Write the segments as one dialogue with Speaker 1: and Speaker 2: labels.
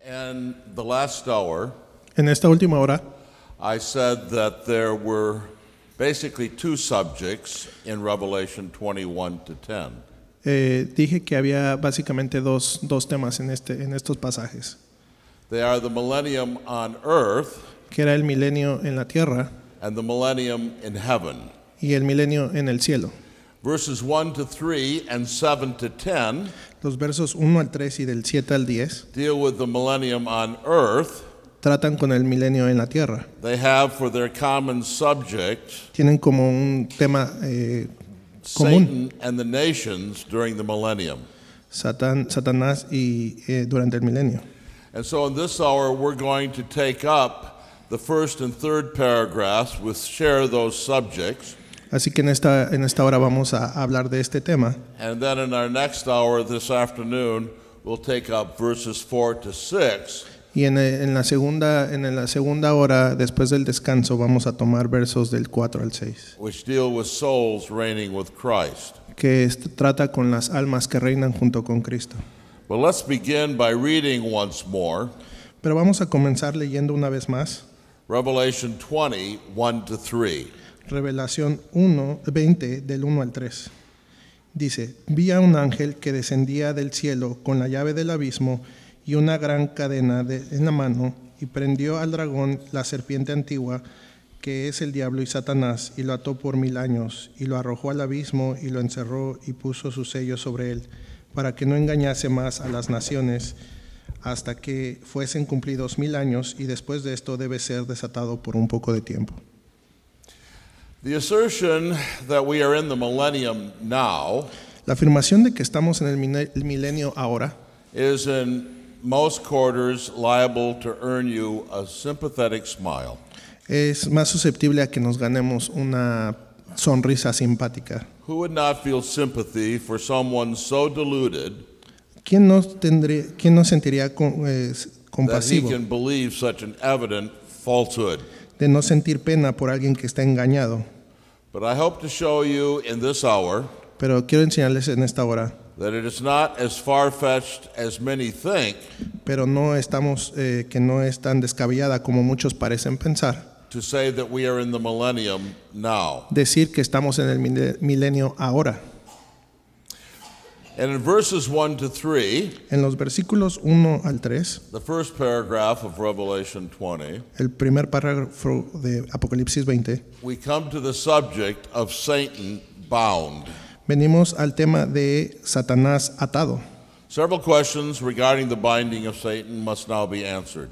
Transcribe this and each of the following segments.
Speaker 1: In the last hour,
Speaker 2: En esta última hora
Speaker 1: I said that there were basically two subjects in Revelation 21 to 10.
Speaker 2: dije que había básicamente dos temas en estos pasajes,
Speaker 1: They are the millennium on earth
Speaker 2: que era el milenio en la tierra
Speaker 1: and the millennium in heaven.
Speaker 2: y el milenio en el cielo.
Speaker 1: Verses 1 to 3 and 7 to 10
Speaker 2: Los versos 1 al 3 y del 7 al 10
Speaker 1: deal with the millennium on earth.
Speaker 2: tratan con el milenio en la tierra.
Speaker 1: They have for their common subject
Speaker 2: Tienen como un tema común,
Speaker 1: Satan and the nations during the millennium.
Speaker 2: Satanás y durante el milenio.
Speaker 1: And so in this hour we're going to take up the first and third paragraphs which share those subjects.
Speaker 2: Así que en esta hora vamos a hablar de este tema.
Speaker 1: And then in our next hour this afternoon we'll take up verses 4 to 6.
Speaker 2: Y en la segunda hora, después del descanso, vamos a tomar versos del 4 al 6,
Speaker 1: Which deal with souls reigning with Christ.
Speaker 2: que trata con las almas que reinan junto con Cristo.
Speaker 1: But let's begin by reading once more
Speaker 2: Pero vamos a comenzar leyendo una vez más
Speaker 1: Revelation 20, 1 to 3.
Speaker 2: Revelación 20 del 1 al 3. Dice: vi a un ángel que descendía del cielo con la llave del abismo y una gran cadena en la mano, y prendió al dragón, la serpiente antigua, que es el diablo y Satanás, y lo ató por 1000 años, y lo arrojó al abismo, y lo encerró, y puso su sello sobre él, para que no engañase más a las naciones, hasta que fuesen cumplidos 1000 años, y después de esto debe ser desatado por un poco de tiempo.
Speaker 1: The assertion that we are in the millennium now
Speaker 2: La afirmación de que estamos en el milenio ahora
Speaker 1: is in most quarters liable to earn you a sympathetic smile.
Speaker 2: es más susceptible a que nos ganemos una sonrisa simpática.
Speaker 1: Who would not feel sympathy for someone so deluded
Speaker 2: ¿Quién no sentiría
Speaker 1: that he
Speaker 2: compasivo
Speaker 1: can believe such an evident falsehood?
Speaker 2: de no sentir pena por alguien que está engañado?
Speaker 1: But I hope to show you in this hour
Speaker 2: Pero quiero enseñarles en esta hora,
Speaker 1: that it is not as far-fetched as many think
Speaker 2: pero que no es tan descabellada como muchos parecen pensar,
Speaker 1: to say that we are in the millennium now.
Speaker 2: decir que estamos en el milenio ahora.
Speaker 1: And in verses 1 to 3,
Speaker 2: En los versículos 1 al 3,
Speaker 1: the first paragraph of Revelation 20,
Speaker 2: el primer párrafo de Apocalipsis 20,
Speaker 1: we come to the subject of Satan bound.
Speaker 2: venimos al tema de Satanás atado.
Speaker 1: Several questions regarding the binding of Satan must now be answered.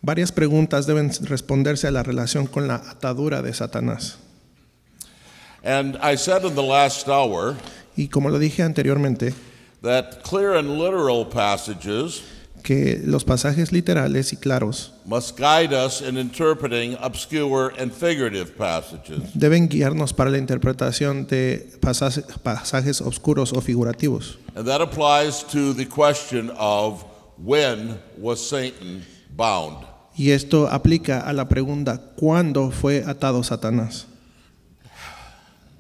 Speaker 2: Varias preguntas deben responderse a la relación con la atadura de Satanás.
Speaker 1: And I said in the last hour
Speaker 2: Y como lo dije anteriormente,
Speaker 1: that clear and literal passages
Speaker 2: que los pasajes literales y claros
Speaker 1: must guide us in interpreting obscure and figurative passages.
Speaker 2: deben guiarnos para la interpretación de pasajes oscuros o figurativos.
Speaker 1: And that applies to the question of when was Satan bound?
Speaker 2: Y esto aplica a la pregunta: ¿cuándo fue atado Satanás?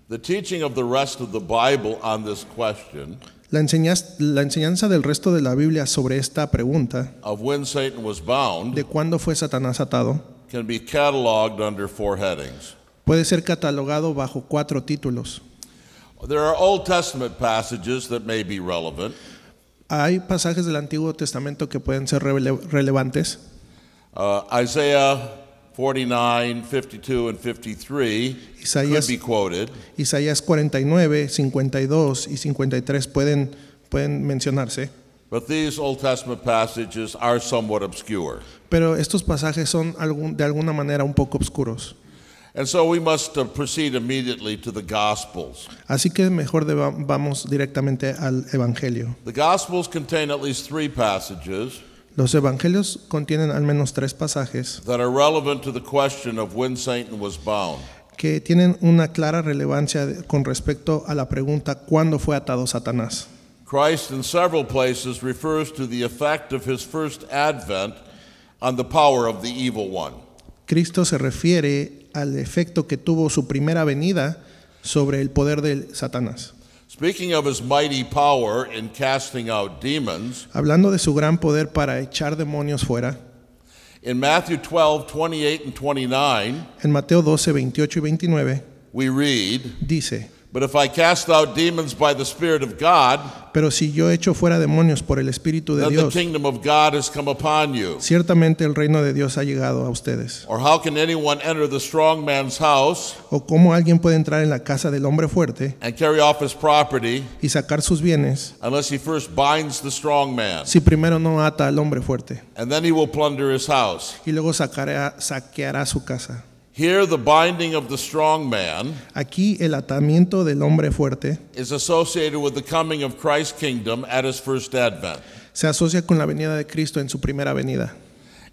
Speaker 1: The teaching of the rest of the Bible on this question
Speaker 2: La enseñanza del resto de la Biblia sobre esta pregunta
Speaker 1: of when Satan was bound
Speaker 2: de cuándo fue Satanás atado
Speaker 1: can be cataloged under 4 headings.
Speaker 2: puede ser catalogado bajo 4 títulos.
Speaker 1: There are Old Testament passages that may be relevant.
Speaker 2: Hay pasajes del Antiguo Testamento que pueden ser relevantes.
Speaker 1: Isaiah 49, 52, and 53 could be quoted.
Speaker 2: Isaías 49, 52 y 53 pueden mencionarse.
Speaker 1: But these Old Testament passages are somewhat obscure.
Speaker 2: Pero estos pasajes son de alguna manera un poco oscuros.
Speaker 1: And so we must proceed immediately to the Gospels.
Speaker 2: Así que mejor vamos directamente al Evangelio.
Speaker 1: The Gospels contain at least 3 passages
Speaker 2: Los Evangelios contienen al menos 3 pasajes
Speaker 1: that are relevant to the question of when Satan was bound.
Speaker 2: que tienen una clara relevancia con respecto a la pregunta: ¿cuándo fue atado Satanás?
Speaker 1: Christ in several places refers to the effect of his first advent on the power of the evil one.
Speaker 2: Cristo se refiere al efecto que tuvo su primera venida sobre el poder de Satanás.
Speaker 1: Speaking of his mighty power in casting out demons,
Speaker 2: Hablando de su gran poder para echar demonios fuera,
Speaker 1: in Matthew 12:28 and 29,
Speaker 2: en Mateo 12, 28 y 29,
Speaker 1: we read,
Speaker 2: dice:
Speaker 1: "But if I cast out demons by the Spirit of God,
Speaker 2: Pero si yo echo fuera demonios por el Espíritu de
Speaker 1: then the
Speaker 2: Dios,
Speaker 1: kingdom of God has come upon you.
Speaker 2: ciertamente el reino de Dios ha llegado a ustedes.
Speaker 1: Or how can anyone enter the strong man's house
Speaker 2: ¿O cómo alguien puede entrar en la casa del hombre fuerte
Speaker 1: and carry off his property
Speaker 2: y sacar sus bienes
Speaker 1: unless he first binds the strong man?
Speaker 2: si primero no ata al hombre fuerte?
Speaker 1: And then he will plunder his house."
Speaker 2: Y luego saqueará su casa.
Speaker 1: Here, the binding of the strong man
Speaker 2: Aquí el atamiento del hombre fuerte
Speaker 1: is associated with the coming of Christ's kingdom at his first advent.
Speaker 2: se asocia con la venida de Cristo en su primera venida.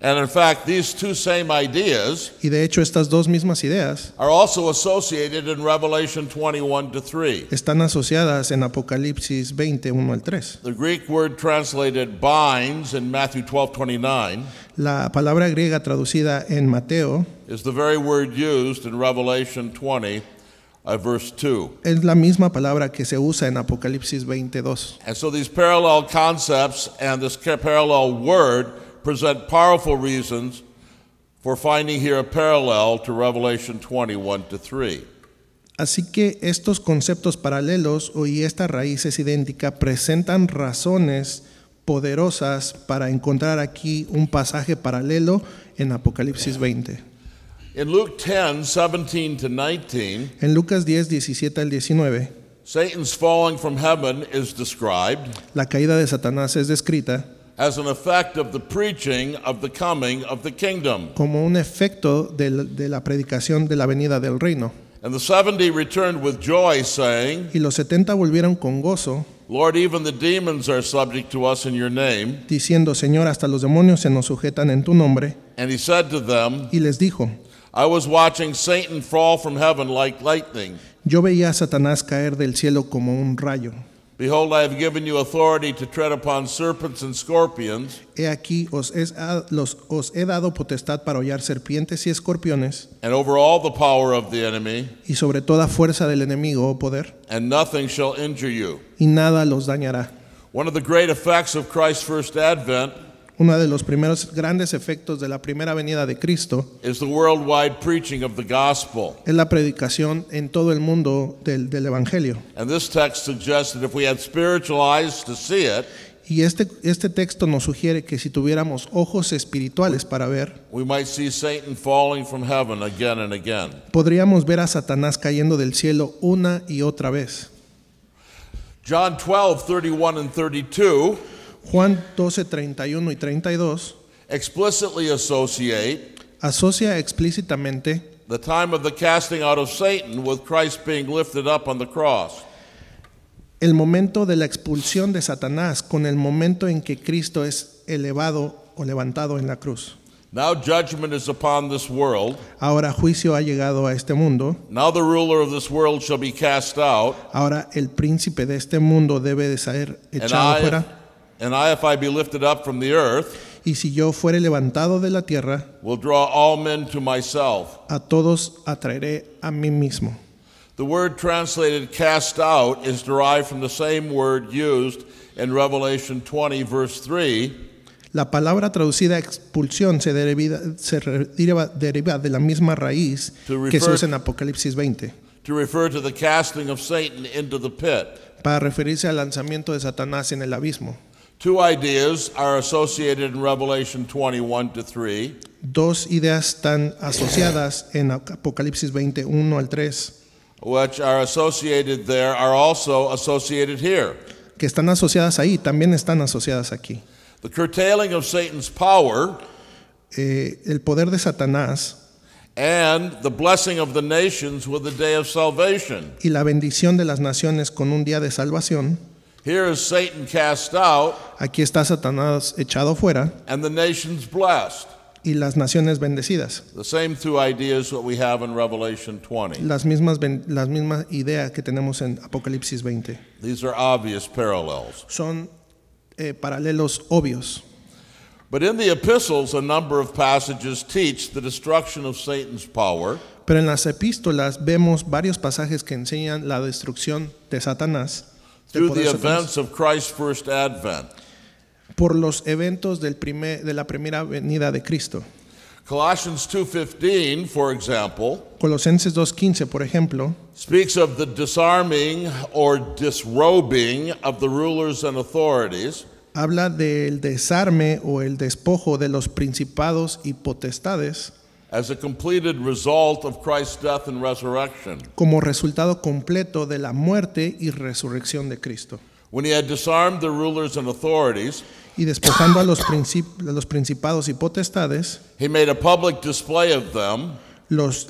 Speaker 1: And in fact, these two same ideas
Speaker 2: Y de hecho estas dos mismas ideas
Speaker 1: are also associated in Revelation 21-3.
Speaker 2: están asociadas en Apocalipsis 20, 1 al 3.
Speaker 1: The Greek word translated binds in Matthew 12:29
Speaker 2: La palabra griega traducida en Mateo
Speaker 1: is the very word used in Revelation 20, verse 2.
Speaker 2: es la misma palabra que se usa en Apocalipsis 22.
Speaker 1: And so these parallel concepts and this parallel word present powerful reasons for finding here a parallel to Revelation 21-3.
Speaker 2: Así que estos conceptos paralelos y esta raíz es idéntica presentan razones poderosas para encontrar aquí un pasaje paralelo en Apocalipsis 20.
Speaker 1: In Luke 10:17-19,
Speaker 2: En Lucas 10, 17 al 19,
Speaker 1: Satan's falling from heaven is described
Speaker 2: la caída de Satanás es descrita
Speaker 1: as an effect of the preaching of the coming of the kingdom.
Speaker 2: como un efecto de la predicación de la venida del reino.
Speaker 1: And the 70 returned with joy, saying,
Speaker 2: Y los 70 volvieron con gozo,
Speaker 1: "Lord, even the demons are subject to us in your name."
Speaker 2: diciendo: Señor, hasta los demonios se nos sujetan en tu nombre.
Speaker 1: And he said to them,
Speaker 2: Y les dijo:
Speaker 1: "I was watching Satan fall from heaven like lightning.
Speaker 2: Yo veía a Satanás caer del cielo como un rayo.
Speaker 1: Behold, I have given you authority to tread upon serpents and scorpions,
Speaker 2: He aquí os he dado potestad para hollar serpientes y escorpiones,
Speaker 1: and over all the power of the enemy,
Speaker 2: y sobre toda fuerza del enemigo o poder,
Speaker 1: and nothing shall injure you."
Speaker 2: y nada los dañará.
Speaker 1: One of the great effects of Christ's first advent
Speaker 2: Uno de los primeros grandes efectos de la primera venida de Cristo
Speaker 1: is the worldwide preaching of the gospel.
Speaker 2: es la predicación en todo el mundo del Evangelio.
Speaker 1: And this text suggests that if we had spiritual eyes to see it,
Speaker 2: Y este texto nos sugiere que si tuviéramos ojos espirituales para ver,
Speaker 1: we might see Satan falling from heaven again and again.
Speaker 2: podríamos ver a Satanás cayendo del cielo una y otra vez.
Speaker 1: John 12:31 and 32
Speaker 2: Juan 12, 31 y 32
Speaker 1: explicitly associate
Speaker 2: asocia explícitamente
Speaker 1: the time of the casting out of Satan with Christ being lifted up on the cross.
Speaker 2: el momento de la expulsión de Satanás con el momento en que Cristo es elevado o levantado en la cruz.
Speaker 1: Now judgment is upon this world.
Speaker 2: Ahora juicio ha llegado a este mundo.
Speaker 1: Now the ruler of this world shall be cast out.
Speaker 2: Ahora el príncipe de este mundo debe de ser echado fuera.
Speaker 1: And I, if I be lifted up from the earth,
Speaker 2: Y si yo fuere levantado de la tierra,
Speaker 1: will draw all men to myself.
Speaker 2: a todos atraeré a mí mismo.
Speaker 1: The word translated cast out is derived from the same word used in Revelation 20, verse 3,
Speaker 2: La palabra traducida expulsión se deriva de la misma raíz que se usa en Apocalipsis 20,
Speaker 1: to refer to the casting of Satan into the pit.
Speaker 2: para referirse al lanzamiento de Satanás en el abismo.
Speaker 1: Two ideas are associated in Revelation 21-3.
Speaker 2: Dos ideas están asociadas en Apocalipsis 20, 1 al 3,
Speaker 1: which are associated there are also associated here.
Speaker 2: que están asociadas ahí, también están asociadas aquí.
Speaker 1: The curtailing of Satan's power
Speaker 2: El poder de Satanás
Speaker 1: and the blessing of the nations with the day of salvation.
Speaker 2: y la bendición de las naciones con un día de salvación.
Speaker 1: Here is Satan cast out
Speaker 2: Aquí está Satanás echado fuera
Speaker 1: and the nations blessed.
Speaker 2: y las naciones bendecidas.
Speaker 1: The same two ideas that we have in Revelation 20.
Speaker 2: Las mismas ideas que tenemos en Apocalipsis 20.
Speaker 1: These are obvious parallels.
Speaker 2: Son paralelos obvios.
Speaker 1: But in the epistles, a number of passages teach the destruction of Satan's power
Speaker 2: Pero en las epístolas vemos varios pasajes que enseñan la destrucción de Satanás
Speaker 1: through
Speaker 2: poder
Speaker 1: the
Speaker 2: de Satanás,
Speaker 1: events of Christ's first advent.
Speaker 2: por los eventos de la primera venida de Cristo.
Speaker 1: Colossians 2:15, for example,
Speaker 2: Colosenses 2:15, por ejemplo,
Speaker 1: speaks of the disarming or disrobing of the rulers and authorities,
Speaker 2: habla del desarme o el despojo de los principados y potestades
Speaker 1: as a completed result of Christ's death and resurrection.
Speaker 2: como resultado completo de la muerte y resurrección de Cristo.
Speaker 1: When he had disarmed the rulers and authorities,
Speaker 2: Y despojando a los principados y potestades,
Speaker 1: he made a public display of them,
Speaker 2: los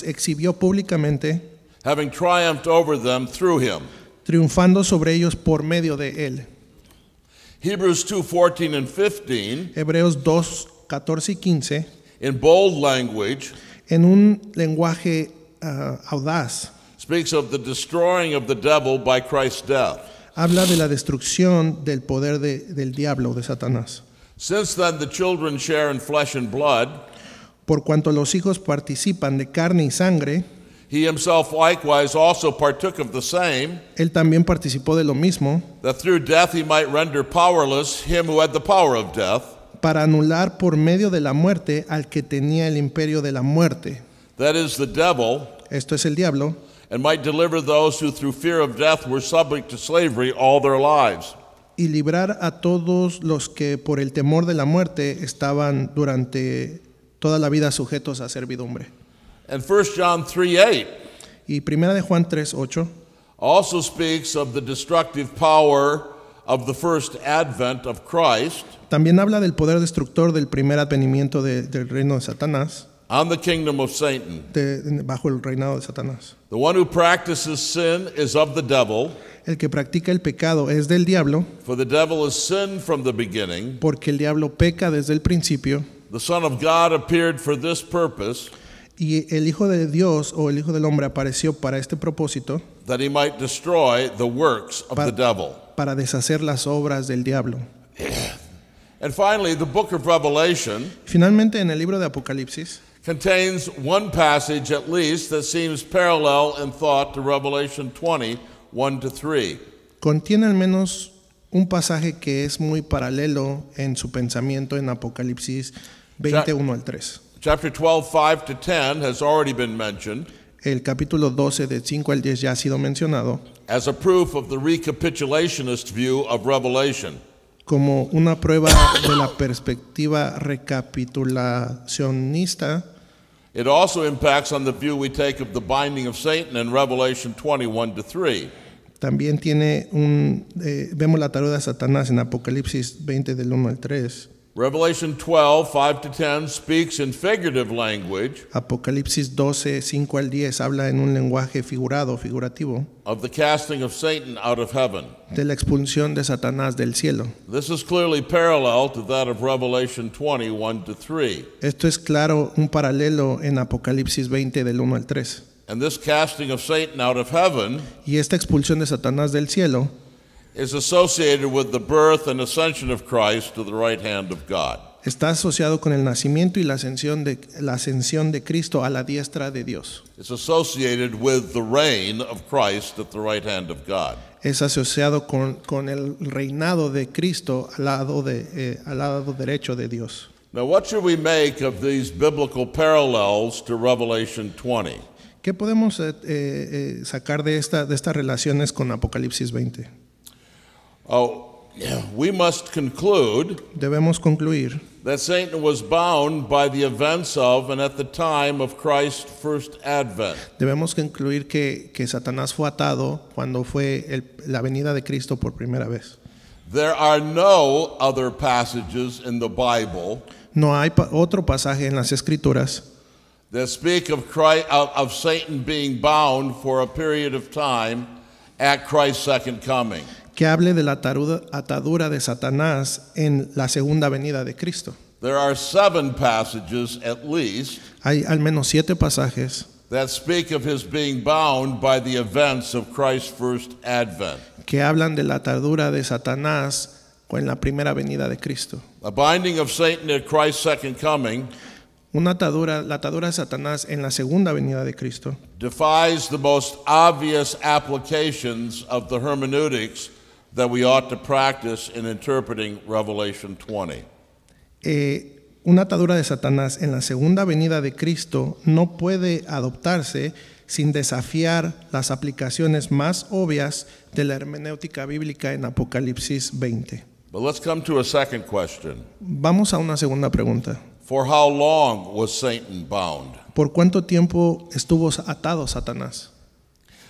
Speaker 2: exhibió públicamente,
Speaker 1: having triumphed over them through him.
Speaker 2: triunfando sobre ellos por medio de él.
Speaker 1: Hebrews 2:14 and 15,
Speaker 2: Hebreos 2:14 y 15,
Speaker 1: in bold language,
Speaker 2: en un lenguaje audaz,
Speaker 1: speaks of the destroying of the devil by Christ's death.
Speaker 2: habla de la destrucción del poder del diablo, de Satanás.
Speaker 1: Since then the children share in flesh and blood,
Speaker 2: Por cuanto los hijos participan de carne y sangre,
Speaker 1: he himself likewise also partook of the same,
Speaker 2: él también participó de lo mismo,
Speaker 1: that through death he might render powerless him who had the power of death,
Speaker 2: para anular por medio de la muerte al que tenía el imperio de la muerte.
Speaker 1: that is the devil,
Speaker 2: Esto es el diablo,
Speaker 1: and might deliver those who through fear of death were subject to slavery all their lives.
Speaker 2: y librar a todos los que por el temor de la muerte estaban durante toda la vida sujetos a servidumbre.
Speaker 1: And 1 John 3:8
Speaker 2: Y primera de Juan 3:8
Speaker 1: also speaks of the destructive power of the first advent of Christ
Speaker 2: también habla del poder destructor del primer advenimiento del reino de Satanás,
Speaker 1: on the kingdom of Satan.
Speaker 2: bajo el reinado de Satanás.
Speaker 1: The one who practices sin is of the devil,
Speaker 2: El que practica el pecado es del diablo,
Speaker 1: for the devil has sinned from the beginning.
Speaker 2: porque el diablo peca desde el principio,
Speaker 1: The Son of God appeared for this purpose,
Speaker 2: y el Hijo de Dios o el Hijo del Hombre apareció para este propósito,
Speaker 1: that he might destroy the works of the devil.
Speaker 2: para deshacer las obras del diablo.
Speaker 1: And finally, the book of Revelation
Speaker 2: Finalmente, en el libro de Apocalipsis
Speaker 1: contains one passage at least that seems parallel in thought to Revelation 20, 1-3.
Speaker 2: contiene al menos un pasaje que es muy paralelo en su pensamiento en Apocalipsis 21 al 3.
Speaker 1: Chapter 12, 5-10 has already been mentioned
Speaker 2: El capítulo 12 de 5 al 10 ya ha sido mencionado
Speaker 1: as a proof of the recapitulationist view of Revelation.
Speaker 2: como una prueba de la perspectiva recapitulacionista.
Speaker 1: It also impacts on the view we take of the binding of Satan in Revelation 21-3.
Speaker 2: También tiene vemos la taruda de Satanás en Apocalipsis 20 del 1 al 3.
Speaker 1: Revelation 12, 5-10 speaks in figurative language
Speaker 2: Apocalipsis 12, 5 al 10 habla en un lenguaje figurativo,
Speaker 1: of the casting of Satan out of heaven.
Speaker 2: de la expulsión de Satanás del cielo.
Speaker 1: This is clearly parallel to that of Revelation 20, 1-3.
Speaker 2: Esto es claro, un paralelo en Apocalipsis 20 del 1 al 3.
Speaker 1: And this casting of Satan out of heaven
Speaker 2: Y esta expulsión de Satanás del cielo
Speaker 1: is associated with the birth and ascension of Christ to the right hand of God.
Speaker 2: está asociado con el nacimiento y la ascensión de Cristo a la diestra de Dios.
Speaker 1: It's associated with the reign of Christ at the right hand of God.
Speaker 2: Es asociado con el reinado de Cristo al lado derecho de Dios.
Speaker 1: Now, what should we make of these biblical parallels to Revelation 20?
Speaker 2: ¿Qué podemos sacar de estas relaciones con Apocalipsis 20?
Speaker 1: We must conclude
Speaker 2: Debemos concluir
Speaker 1: that Satan was bound by the events of and at the time of Christ's first advent.
Speaker 2: Debemos concluir que Satanás fue atado cuando fue la venida de Cristo por primera vez.
Speaker 1: There are no other passages in the Bible
Speaker 2: No hay otro pasaje en las Escrituras
Speaker 1: that speak of of Satan being bound for a period of time at Christ's second coming.
Speaker 2: que hable de la atadura de Satanás en la segunda venida de Cristo.
Speaker 1: There are 7 passages at least
Speaker 2: Hay al menos 7 pasajes
Speaker 1: that speak of his being bound by the events of Christ's first advent.
Speaker 2: que hablan de la atadura de Satanás en la primera venida de Cristo.
Speaker 1: The binding of Satan at Christ's second coming
Speaker 2: La atadura de Satanás en la segunda venida de Cristo
Speaker 1: defies the most obvious applications of the hermeneutics that we ought to practice in interpreting Revelation 20.
Speaker 2: Una atadura de Satanás en la segunda venida de Cristo no puede adoptarse sin desafiar las aplicaciones más obvias de la hermenéutica bíblica en Apocalipsis 20.
Speaker 1: But let's come to a second question.
Speaker 2: Vamos a una segunda pregunta.
Speaker 1: For how long was Satan bound?
Speaker 2: ¿Por cuánto tiempo estuvo atado Satanás?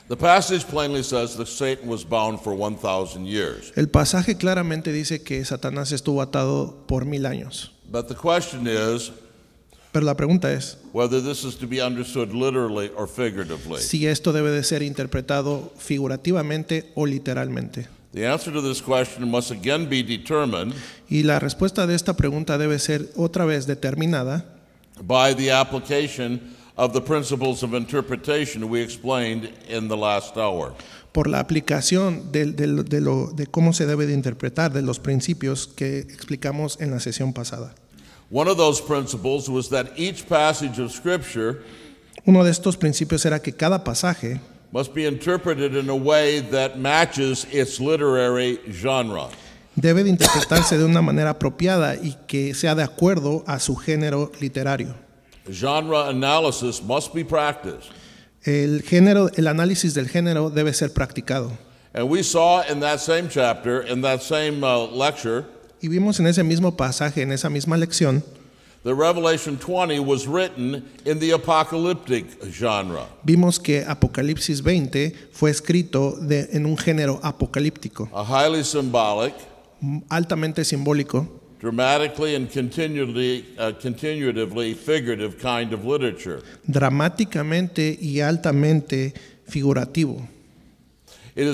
Speaker 1: The passage plainly says that Satan was bound for 1,000 years.
Speaker 2: El pasaje claramente dice que Satanás estuvo atado por 1000 años.
Speaker 1: But the question is
Speaker 2: Pero la pregunta es
Speaker 1: whether this is to be understood literally or figuratively.
Speaker 2: si esto debe de ser interpretado figurativamente o literalmente.
Speaker 1: The answer to this question must again be determined
Speaker 2: Y la respuesta de esta pregunta debe ser otra vez determinada
Speaker 1: by the application of the principles of interpretation we explained in the last hour.
Speaker 2: por la aplicación de cómo se debe de interpretar, de los principios que explicamos en la sesión pasada.
Speaker 1: One of those principles was that each passage of Scripture
Speaker 2: Uno de estos principios era que cada pasaje
Speaker 1: must be interpreted in a way that matches its literary genre.
Speaker 2: debe de interpretarse de una manera apropiada y que sea de acuerdo a su género literario.
Speaker 1: Genre analysis must be practiced.
Speaker 2: El análisis del género debe ser practicado.
Speaker 1: And we saw in that same chapter, in that same lecture,
Speaker 2: Y vimos en ese mismo pasaje, en esa misma lección,
Speaker 1: that Revelation 20 was written in the apocalyptic genre.
Speaker 2: vimos que Apocalipsis 20 fue escrito en un género apocalíptico,
Speaker 1: A highly symbolic,
Speaker 2: altamente simbólico,
Speaker 1: dramatically and continuatively figurative kind of literature.
Speaker 2: dramáticamente y altamente figurativo.
Speaker 1: It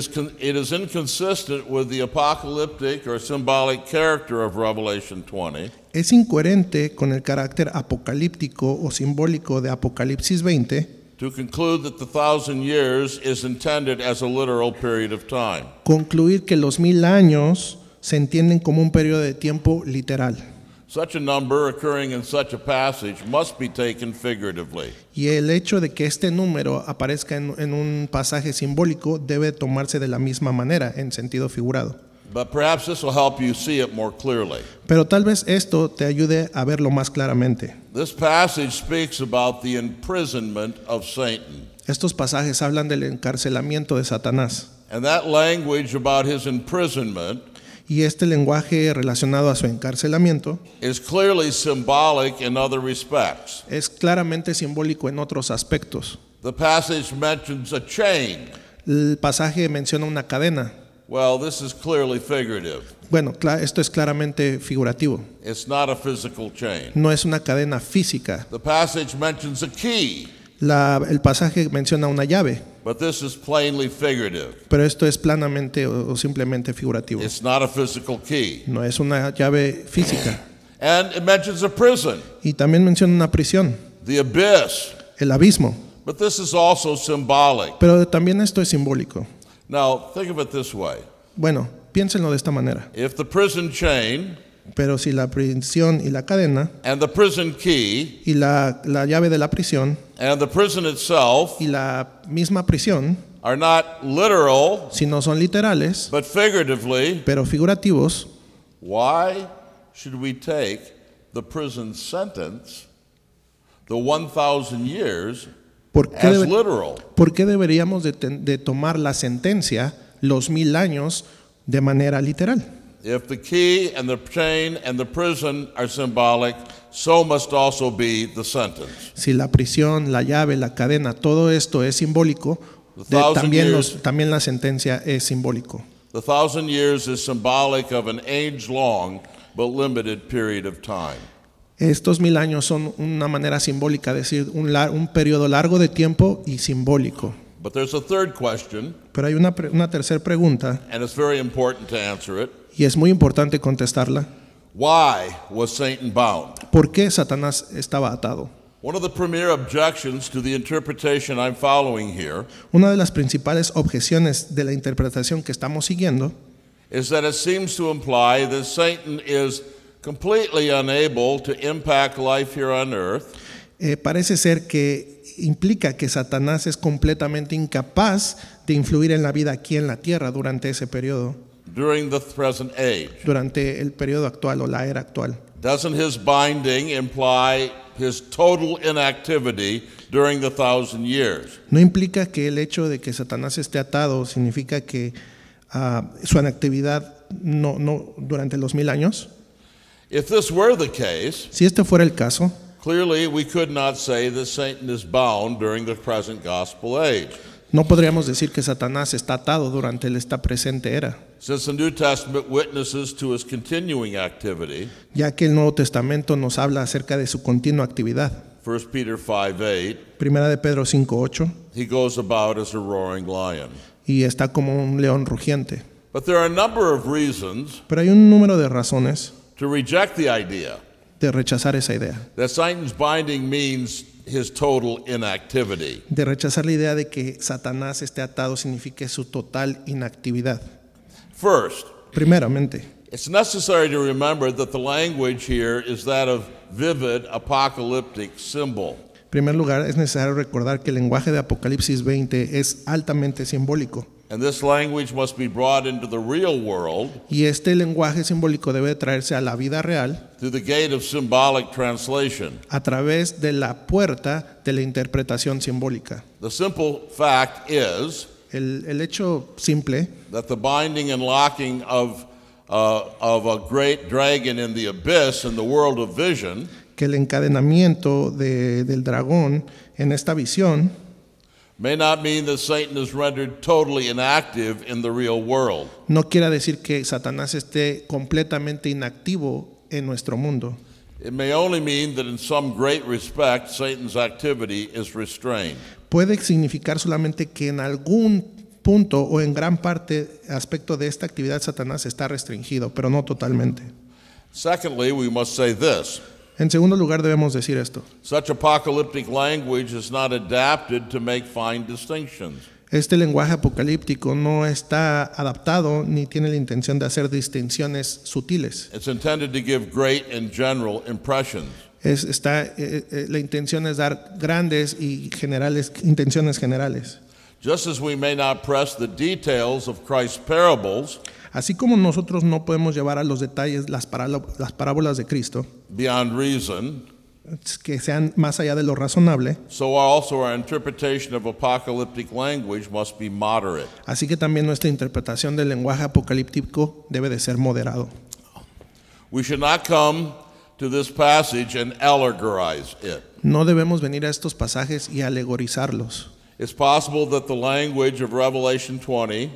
Speaker 1: is inconsistent with the apocalyptic or symbolic character of Revelation 20
Speaker 2: Es incoherente con el carácter apocalíptico o simbólico de Apocalipsis 20
Speaker 1: to conclude that the 1,000 years is intended as a literal period of time.
Speaker 2: concluir que los 1000 años se entienden como un periodo de tiempo literal.
Speaker 1: Such a number occurring in such a passage must be taken figuratively.
Speaker 2: Y el hecho de que este número aparezca en un pasaje simbólico debe tomarse de la misma manera, en sentido figurado.
Speaker 1: But perhaps this will help you see it more clearly.
Speaker 2: Pero tal vez esto te ayude a verlo más claramente.
Speaker 1: This passage speaks about the imprisonment of Satan.
Speaker 2: Estos pasajes hablan del encarcelamiento de Satanás.
Speaker 1: And that language about his imprisonment
Speaker 2: Y este lenguaje relacionado a su encarcelamiento
Speaker 1: is clearly symbolic in other respects.
Speaker 2: es claramente simbólico en otros aspectos.
Speaker 1: The passage mentions a chain.
Speaker 2: El pasaje menciona una cadena.
Speaker 1: Well, this is clearly figurative.
Speaker 2: Bueno, esto es claramente figurativo.
Speaker 1: It's not a physical chain.
Speaker 2: No es una cadena física.
Speaker 1: The passage mentions a key,
Speaker 2: El pasaje menciona una llave,
Speaker 1: but this is plainly figurative.
Speaker 2: pero esto es planamente o simplemente figurativo.
Speaker 1: It's not a physical key.
Speaker 2: No es una llave física.
Speaker 1: And it mentions a prison,
Speaker 2: Y también menciona una prisión,
Speaker 1: the abyss,
Speaker 2: el abismo.
Speaker 1: but this is also symbolic.
Speaker 2: Pero también esto es simbólico.
Speaker 1: Now, think of it this way.
Speaker 2: Bueno, piénsenlo de esta manera.
Speaker 1: If the prison chain
Speaker 2: Pero si la prisión y la cadena
Speaker 1: and the prison key
Speaker 2: y la llave de la prisión
Speaker 1: and the prison itself
Speaker 2: y la misma prisión,
Speaker 1: are not literal,
Speaker 2: si no son literales,
Speaker 1: but figuratively,
Speaker 2: pero figurativos,
Speaker 1: why should we take the prison sentence, the 1,000 years,
Speaker 2: ¿por qué,
Speaker 1: as literal?
Speaker 2: ¿por qué deberíamos de tomar la sentencia, los 1000 años, de manera literal?
Speaker 1: If the key and the chain and the prison are symbolic, so must also be the sentence.
Speaker 2: Si la prisión, la llave, la cadena, todo esto es simbólico, también la sentencia es simbólico.
Speaker 1: The 1,000 years is symbolic of an age-long but limited period of time.
Speaker 2: Estos 1000 años son una manera simbólica de decir un periodo largo de tiempo y simbólico.
Speaker 1: But there's a third question,
Speaker 2: Pero hay una tercera pregunta
Speaker 1: and it's very important to answer it.
Speaker 2: y es muy importante contestarla.
Speaker 1: Why was Satan bound?
Speaker 2: ¿Por qué Satanás estaba atado?
Speaker 1: One of the premier objections to the interpretation I'm following here
Speaker 2: Una de las principales objeciones de la interpretación que estamos siguiendo
Speaker 1: is that it seems to imply that Satan is completely unable to impact life here on earth,
Speaker 2: parece ser que implica que Satanás es completamente incapaz de influir en la vida aquí en la tierra durante ese periodo,
Speaker 1: during the present age.
Speaker 2: durante el periodo actual o la era actual.
Speaker 1: Doesn't his binding imply his total inactivity during the 1,000 years?
Speaker 2: No implica que el hecho de que Satanás esté atado significa que su inactividad no durante los 1000 años.
Speaker 1: If this were the case,
Speaker 2: Si este fuera el caso,
Speaker 1: clearly we could not say that Satan is bound during the present gospel age,
Speaker 2: no podríamos decir que Satanás está atado durante esta presente era,
Speaker 1: since the New Testament witnesses to his continuing activity.
Speaker 2: ya que el Nuevo Testamento nos habla acerca de su continua actividad.
Speaker 1: 1 Peter 5:8,
Speaker 2: Primera de Pedro 5:8,
Speaker 1: he goes about as a roaring lion.
Speaker 2: y está como un león rugiente.
Speaker 1: But there are a number of reasons
Speaker 2: Pero hay un número de razones
Speaker 1: to reject the idea
Speaker 2: de rechazar esa idea,
Speaker 1: that Satan's binding means his total inactivity.
Speaker 2: de rechazar la idea de que Satanás esté atado signifique su total inactividad.
Speaker 1: First,
Speaker 2: Primeramente,
Speaker 1: it's necessary to remember that the language here is that of vivid apocalyptic symbol.
Speaker 2: en primer lugar, es necesario recordar que el lenguaje de Apocalipsis 20 es altamente simbólico,
Speaker 1: And this language must be brought into the real world
Speaker 2: y este lenguaje simbólico debe traerse a la vida real
Speaker 1: through the gate of symbolic translation.
Speaker 2: a través de la puerta de la interpretación simbólica.
Speaker 1: The simple fact is
Speaker 2: El hecho simple
Speaker 1: that the binding and locking of a great dragon in the abyss in the world of vision
Speaker 2: que el encadenamiento del dragón en esta visión
Speaker 1: may not mean that Satan is rendered totally inactive in the real world.
Speaker 2: no quiere decir que Satanás esté completamente inactivo en nuestro mundo.
Speaker 1: It may only mean that in some great respect Satan's activity is restrained.
Speaker 2: Puede significar solamente que en algún punto o en gran parte aspecto de esta actividad Satanás está restringido, pero no totalmente.
Speaker 1: Secondly, we must say this.
Speaker 2: En segundo lugar, debemos decir esto.
Speaker 1: Such apocalyptic language is not adapted to make fine distinctions.
Speaker 2: Este lenguaje apocalíptico no está adaptado ni tiene la intención de hacer distinciones sutiles.
Speaker 1: It's intended to give great and general impressions.
Speaker 2: La intención es dar grandes y intenciones generales.
Speaker 1: Just as we may not press the details of Christ's parables
Speaker 2: Así como nosotros no podemos llevar a los detalles las parábolas de Cristo,
Speaker 1: beyond reason,
Speaker 2: que sean más allá de lo razonable,
Speaker 1: so also our interpretation of apocalyptic language must be moderate.
Speaker 2: así que también nuestra interpretación del lenguaje apocalíptico debe de ser moderado.
Speaker 1: We should not come to this passage and allegorize it.
Speaker 2: No debemos venir a estos pasajes y alegorizarlos.
Speaker 1: It's possible that the language of Revelation 20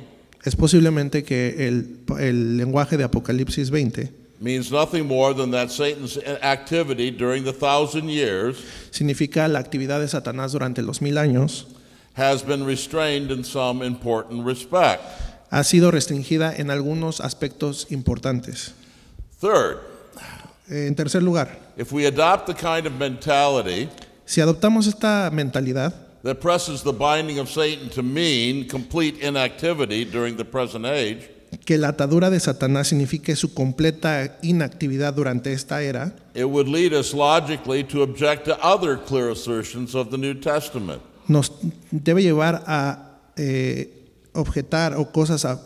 Speaker 2: Es posiblemente que el lenguaje de Apocalipsis 20
Speaker 1: means nothing more than that Satan's activity during the 1,000 years
Speaker 2: significa la actividad de Satanás durante los 1000 años
Speaker 1: has been restrained in some important respect.
Speaker 2: ha sido restringida en algunos aspectos importantes.
Speaker 1: Third,
Speaker 2: En tercer lugar,
Speaker 1: if we adopt the kind of mentality
Speaker 2: si adoptamos esta mentalidad
Speaker 1: that presses the binding of Satan to mean complete inactivity during the present age,
Speaker 2: que la atadura de Satanás signifique su completa inactividad durante esta era,
Speaker 1: it would lead us logically to object to other clear assertions of the New Testament.
Speaker 2: nos debe llevar a objetar o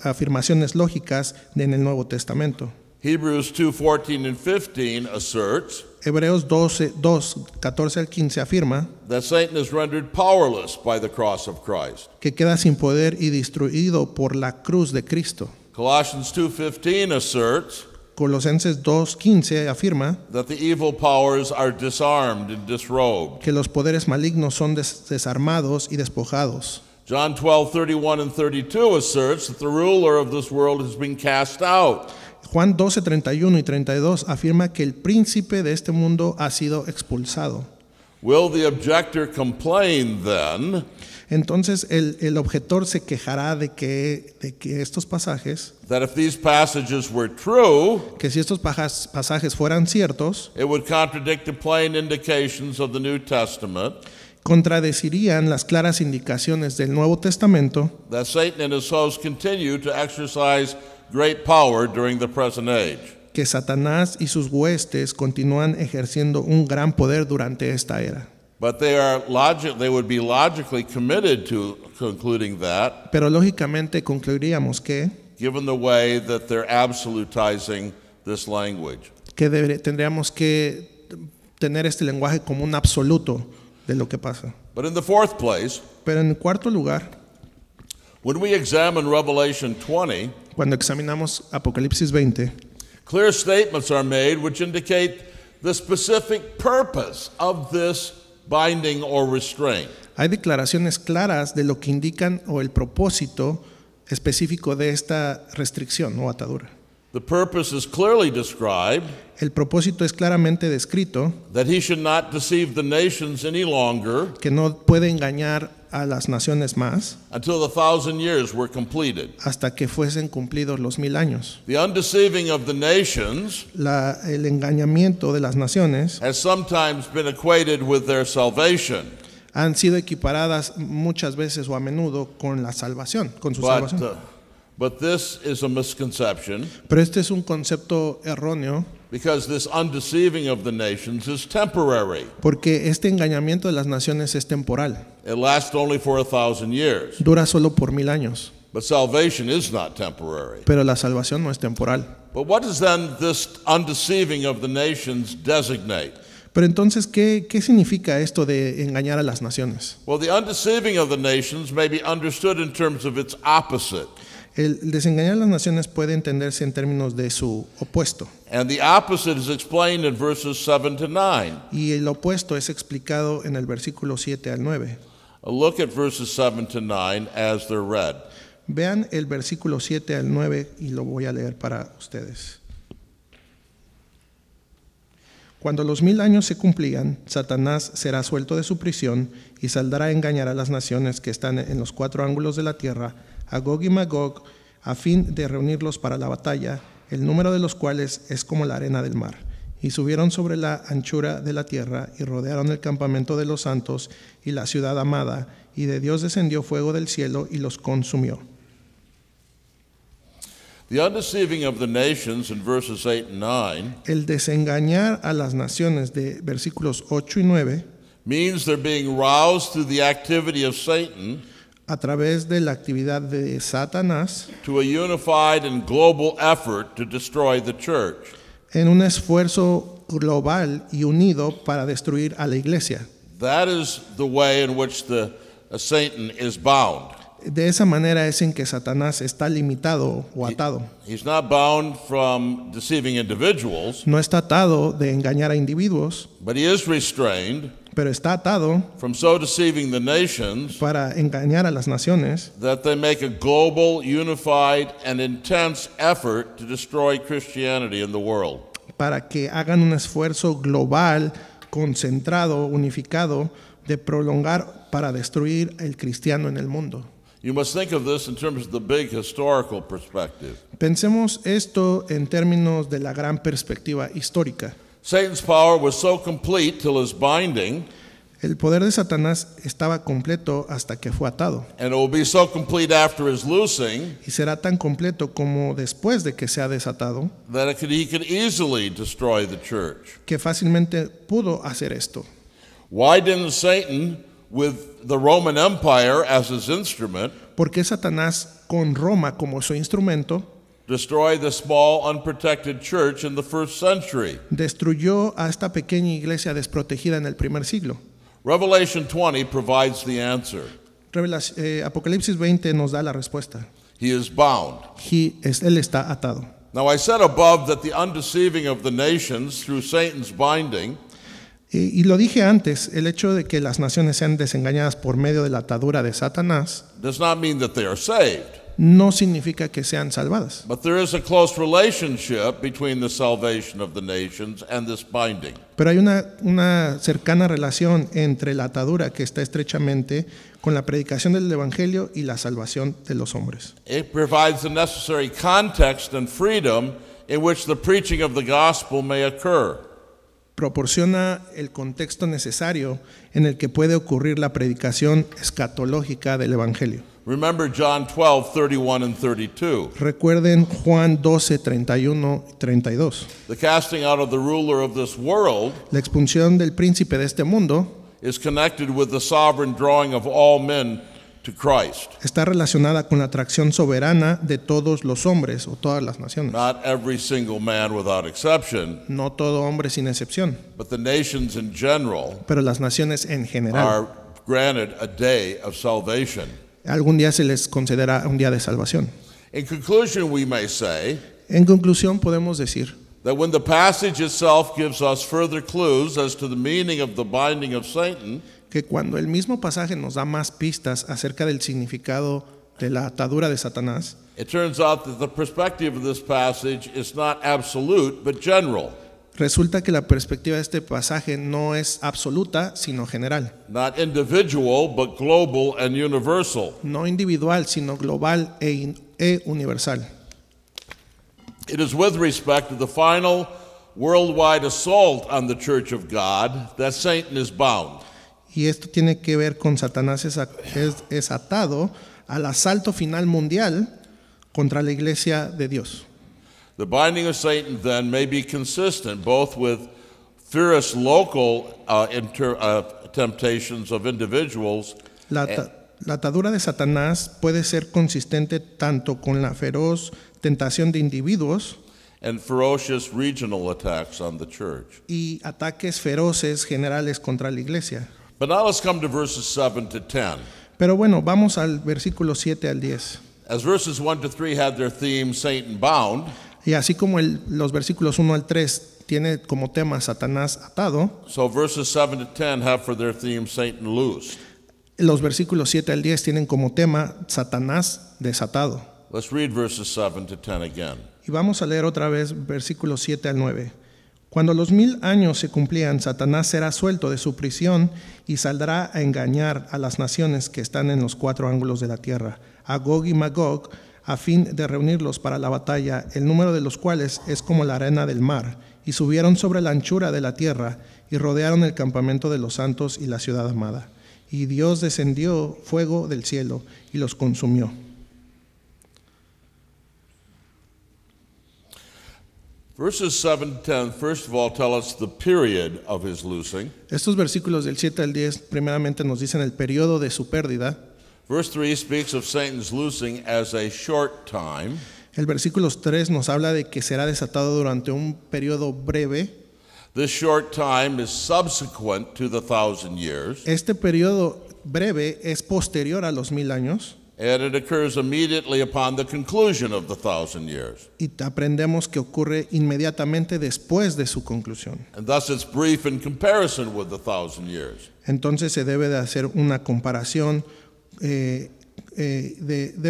Speaker 2: afirmaciones lógicas en el Nuevo Testamento.
Speaker 1: Hebrews 2:14 and 15 asserts
Speaker 2: Hebreos 2:14 al 15 afirma
Speaker 1: that Satan is rendered powerless by the cross of Christ.
Speaker 2: que queda sin poder y destruido por la cruz de Cristo.
Speaker 1: Colossians 2:15 asserts
Speaker 2: Colosenses 2:15 afirma
Speaker 1: that the evil powers are disarmed and disrobed.
Speaker 2: que los poderes malignos son desarmados y despojados.
Speaker 1: John 12:31 and 32 asserts that the ruler of this world has been cast out.
Speaker 2: Juan 12:31 y 32 afirma que el príncipe de este mundo ha sido expulsado.
Speaker 1: Will the objector complain then
Speaker 2: Entonces el objetor se quejará de que estos pasajes,
Speaker 1: that if these passages were true,
Speaker 2: que si estos pasajes fueran ciertos,
Speaker 1: it would contradict the plain indications of the New Testament
Speaker 2: contradecirían las claras indicaciones del Nuevo Testamento
Speaker 1: that Satan and his hosts continue to exercise great power during the present age?
Speaker 2: que que Satanás y sus huestes continúan ejerciendo un gran poder durante esta era.
Speaker 1: But they would be logically committed to concluding that,
Speaker 2: Pero lógicamente concluiríamos que
Speaker 1: given the way that they're absolutizing this language.
Speaker 2: tendríamos que tener este lenguaje como un absoluto de lo que pasa.
Speaker 1: But in the fourth place,
Speaker 2: Pero en cuarto lugar,
Speaker 1: when we examine Revelation 20,
Speaker 2: cuando examinamos Apocalipsis 20,
Speaker 1: clear statements are made which indicate the specific purpose of this binding or restraint.
Speaker 2: hay declaraciones claras de lo que indican o el propósito específico de esta restricción o atadura.
Speaker 1: The purpose is clearly described,
Speaker 2: El propósito es claramente descrito,
Speaker 1: that he should not deceive the nations any longer
Speaker 2: que no puede engañar a las naciones más
Speaker 1: until the 1,000 years were completed.
Speaker 2: hasta que fuesen cumplidos los 1000 años.
Speaker 1: The undeceiving of the nations
Speaker 2: El engañamiento de las naciones
Speaker 1: has sometimes been equated with their salvation.
Speaker 2: han sido equiparadas muchas veces o a menudo con la salvación, con su salvación.
Speaker 1: But this is a misconception,
Speaker 2: Pero este es un concepto erróneo
Speaker 1: because this undeceiving of the nations is temporary.
Speaker 2: porque este engañamiento de las naciones es temporal,
Speaker 1: It lasts only for 1,000 years.
Speaker 2: dura solo por 1000 años,
Speaker 1: But salvation is not temporary.
Speaker 2: pero la salvación no es temporal.
Speaker 1: But what does then this undeceiving of the nations designate?
Speaker 2: Pero entonces, ¿qué significa esto de engañar a las naciones?
Speaker 1: Well, the undeceiving of the nations may be understood in terms of its opposite.
Speaker 2: El desengañar a las naciones puede entenderse en términos de su opuesto.
Speaker 1: And the opposite is explained in verses 7 to 9.
Speaker 2: Y el opuesto es explicado en el versículo 7 al 9.
Speaker 1: A look at verses 7 to 9 as they're read.
Speaker 2: Vean el versículo 7 al 9 y lo voy a leer para ustedes. Cuando los 1000 años se cumplían, Satanás será suelto de su prisión y saldrá a engañar a las naciones que están en los 4 ángulos de la tierra, a Gog y Magog, a fin de reunirlos para la batalla, el número de los cuales es como la arena del mar. Y subieron sobre la anchura de la tierra y rodearon el campamento de los santos y la ciudad amada, y de Dios descendió fuego del cielo y los consumió.
Speaker 1: The undeceiving of the nations in verses 8 and 9
Speaker 2: El desengañar a las naciones de versículos 8 y 9
Speaker 1: means they're being roused through the activity of Satan
Speaker 2: a través de la actividad de Satanás
Speaker 1: to a unified and global effort to destroy the church.
Speaker 2: en un esfuerzo global y unido para destruir a la iglesia.
Speaker 1: That is the way in which Satan is bound.
Speaker 2: De esa manera es en que Satanás está limitado o atado.
Speaker 1: He's not bound from deceiving individuals,
Speaker 2: No está atado de engañar a individuos,
Speaker 1: but he is restrained
Speaker 2: pero está atado
Speaker 1: from so deceiving the nations
Speaker 2: para engañar a las naciones
Speaker 1: that they make a global, unified, and intense effort to destroy Christianity in the world.
Speaker 2: para que hagan un esfuerzo global, concentrado, unificado, de prolongar para destruir el cristiano en el mundo.
Speaker 1: You must think of this in terms of the big historical perspective.
Speaker 2: Pensemos esto en términos de la gran perspectiva histórica.
Speaker 1: Satan's power was so complete till his binding,
Speaker 2: El poder de Satanás estaba completo hasta que fue atado,
Speaker 1: and it will be so complete after his loosing
Speaker 2: y será tan completo como después de que sea desatado,
Speaker 1: that he could easily destroy the church.
Speaker 2: que fácilmente pudo hacer esto.
Speaker 1: Why didn't Satan, with the Roman Empire as his instrument,
Speaker 2: ¿Por qué Satanás, con Roma como su instrumento,
Speaker 1: destroy the small, unprotected church in the first century?
Speaker 2: destruyó a esta pequeña iglesia desprotegida en el primer siglo?
Speaker 1: Revelation 20 provides the answer.
Speaker 2: Apocalipsis 20 nos da la respuesta.
Speaker 1: He is bound.
Speaker 2: Él está atado.
Speaker 1: Now, I said above that the undeceiving of the nations through Satan's binding
Speaker 2: Y lo dije antes, el hecho de que las naciones sean desengañadas por medio de la atadura de Satanás
Speaker 1: does not mean that they are saved.
Speaker 2: no significa que sean salvadas.
Speaker 1: But there is a close relationship between the salvation of the nations and this binding.
Speaker 2: Pero hay una cercana relación entre la atadura que está estrechamente con la predicación del Evangelio y la salvación de los hombres.
Speaker 1: It provides the necessary context and freedom in which the preaching of the gospel may occur.
Speaker 2: Proporciona el contexto necesario en el que puede ocurrir la predicación escatológica del Evangelio.
Speaker 1: Remember John 12, 31 and 32.
Speaker 2: Recuerden Juan 12, 31 y 32.
Speaker 1: The casting out of the ruler of this world
Speaker 2: La expulsión del príncipe de este mundo
Speaker 1: is connected with the sovereign drawing of all men to Christ.
Speaker 2: está relacionada con la atracción soberana de todos los hombres o todas las naciones.
Speaker 1: Not every single man without exception,
Speaker 2: No todo hombre sin excepción,
Speaker 1: but the nations in general
Speaker 2: pero las naciones en general.
Speaker 1: are granted a day of salvation.
Speaker 2: Algún día se les concederá un día de salvación.
Speaker 1: In conclusion, we may say
Speaker 2: En conclusión, podemos decir
Speaker 1: that when the passage itself gives us further clues as to the meaning of the binding of Satan,
Speaker 2: que cuando el mismo pasaje nos da más pistas acerca del significado de la atadura de Satanás,
Speaker 1: it turns out that the perspective of this passage is not absolute but general,
Speaker 2: resulta que la perspectiva de este pasaje no es absoluta, sino general.
Speaker 1: not individual but global and universal.
Speaker 2: No individual, sino global e universal.
Speaker 1: It is with respect to the final worldwide assault on the Church of God that Satan is bound.
Speaker 2: Y esto tiene que ver con Satanás es atado al asalto final mundial contra la iglesia de Dios.
Speaker 1: The binding of Satan then may be consistent both with fierce local temptations of individuals
Speaker 2: La atadura de Satanás puede ser consistente tanto con la feroz tentación de individuos
Speaker 1: and ferocious regional attacks on the church.
Speaker 2: y ataques feroces generales contra la iglesia.
Speaker 1: But now let's come to verses 7 to 10.
Speaker 2: Pero bueno, vamos al versículo 7 al 10.
Speaker 1: As verses 1 to 3 had their theme Satan bound,
Speaker 2: Y así como los versículos 1 al 3 tiene como tema Satanás atado,
Speaker 1: so verses 7 to 10 have for their theme Satan loosed.
Speaker 2: los versículos 7 al 10 tienen como tema Satanás desatado.
Speaker 1: Let's read verses 7 to 10 again.
Speaker 2: Y vamos a leer otra vez versículos 7 al 9. Cuando los 1000 años se cumplían, Satanás será suelto de su prisión y saldrá a engañar a las naciones que están en los 4 ángulos de la tierra, a Gog y Magog, a fin de reunirlos para la batalla, el número de los cuales es como la arena del mar. Y subieron sobre la anchura de la tierra y rodearon el campamento de los santos y la ciudad amada. Y Dios descendió fuego del cielo y los consumió.
Speaker 1: Verses 7 to 10, first of all, tell us the period of his loosing.
Speaker 2: Estos versículos del 7 al 10 primeramente nos dicen el periodo de su pérdida.
Speaker 1: Verse 3 speaks of Satan's loosing as a short time.
Speaker 2: El versículo 3 nos habla de que será desatado durante un periodo breve.
Speaker 1: This short time is subsequent to the 1,000 years,
Speaker 2: Este periodo breve es posterior a los 1000 años
Speaker 1: and it occurs immediately upon the conclusion of the 1,000 years.
Speaker 2: y aprendemos que ocurre inmediatamente después de su conclusión.
Speaker 1: And thus it's brief in comparison with the 1,000 years.
Speaker 2: Entonces se debe de hacer una comparación, debe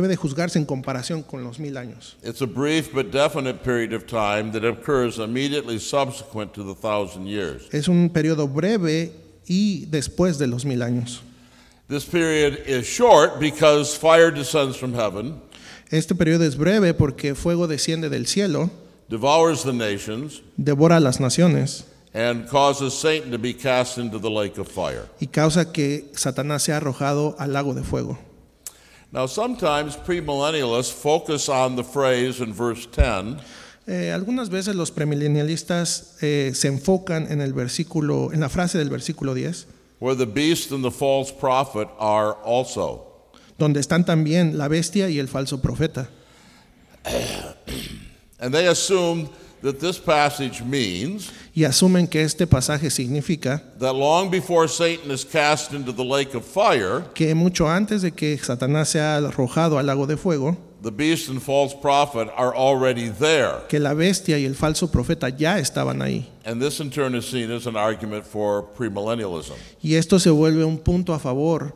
Speaker 2: de juzgarse en comparación con los 1000 años.
Speaker 1: It's a brief but definite period of time that occurs immediately subsequent to the 1,000 years.
Speaker 2: Es un periodo breve y después de los 1000 años.
Speaker 1: This period is short because fire descends from heaven,
Speaker 2: Este periodo es breve porque fuego desciende del cielo,
Speaker 1: devours the nations,
Speaker 2: devora a las naciones
Speaker 1: and causes Satan to be cast into the lake of fire.
Speaker 2: y causa que Satanás sea arrojado al lago de fuego.
Speaker 1: Now, sometimes premillennialists focus on the phrase in verse 10,
Speaker 2: Algunas veces los premilenialistas se enfocan en la frase del versículo 10,
Speaker 1: where the beast and the false prophet are also.
Speaker 2: donde están también la bestia y el falso profeta.
Speaker 1: And they assume that this passage means
Speaker 2: Y asumen que este pasaje significa
Speaker 1: that long before Satan is cast into the lake of fire,
Speaker 2: que mucho antes de que Satanás sea arrojado al lago de fuego,
Speaker 1: the beast and false prophet are already there.
Speaker 2: que la bestia y el falso profeta ya estaban ahí.
Speaker 1: And this in turn is seen as an argument for premillennialism.
Speaker 2: Y esto se vuelve un punto a favor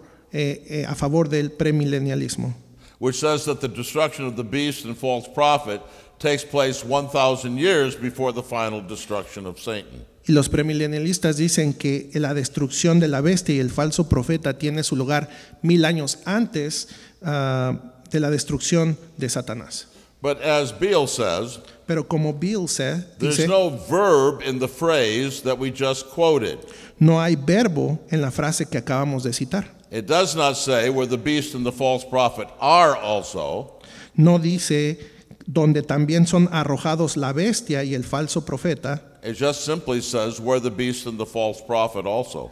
Speaker 2: del premilenialismo,
Speaker 1: Which says that the destruction of the beast and false prophet takes place 1,000 years before the final destruction of Satan.
Speaker 2: Y los premilenialistas dicen que la destrucción de la bestia y el falso profeta tiene su lugar 1000 años antes de la destrucción de Satanás.
Speaker 1: But as Beale says,
Speaker 2: Pero como Bill
Speaker 1: there's
Speaker 2: dice,
Speaker 1: no verb in the phrase that we just quoted.
Speaker 2: no hay verbo en la frase que acabamos de citar.
Speaker 1: It does not say where the beast and the false prophet are also.
Speaker 2: No dice donde también son arrojados la bestia y el falso profeta.
Speaker 1: It just simply says where the beast and the false prophet also.